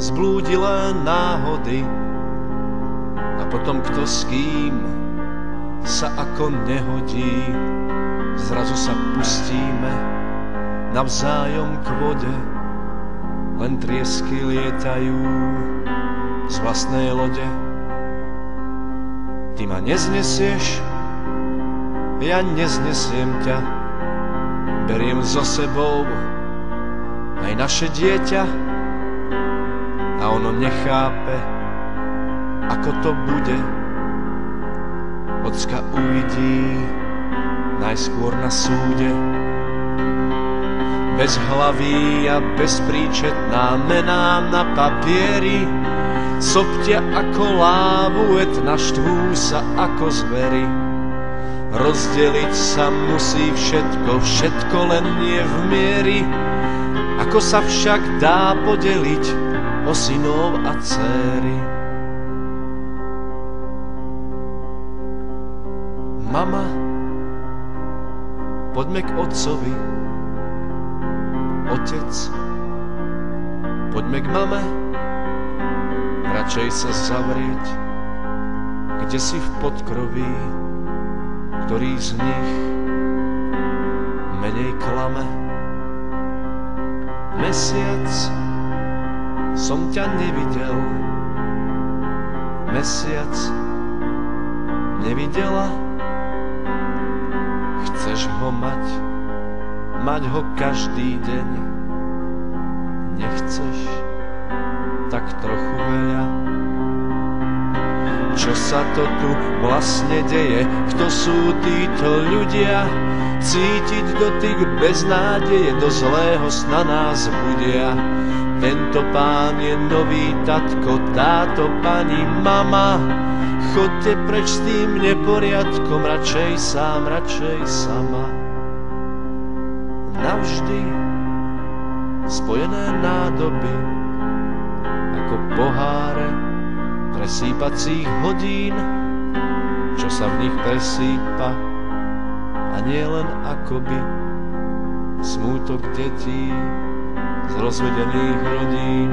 zblúdilé náhody. A potom kto s kým sa ako nehodí, zrazu sa pustíme navzájom k vode. Len triesky lietajú z vlastnej lode. Ty ma neznesieš, ja neznesiem ťa. Beriem so sebou aj naše dieťa a ono nechápe, ako to bude. Ocka uvidí najskôr na súde. Bez hlavy a bezpríčetná mená na papieri, soptia ako lávu, etna štvú sa ako zvery. Rozdeliť sa musí všetko, všetko len nie v miery. Ako sa však dá podeliť o synov a dcéry? Mama, poďme k otcovi. Otec, poďme k mame. Radšej sa zavrieť, kde si v podkroví, ktorý z nich menej klame. Mesiac som ťa nevidel, mesiac nevidela. Chceš ho mať, mať ho každý deň. Nechceš tak trochu veľa. Čo sa to tu vlastne deje? Kto sú títo ľudia? Cítiť dotyk beznádeje, do zlého sna nás budia. Tento pán je nový tatko, táto pani mama. Chodte preč s tým neporiadkom, radšej sám, radšej sama. Navždy spojené nádoby, ako poháre presýpacích hodín, čo sa v nich presýpa, a nie len akoby smútok detí z rozvedených rodín.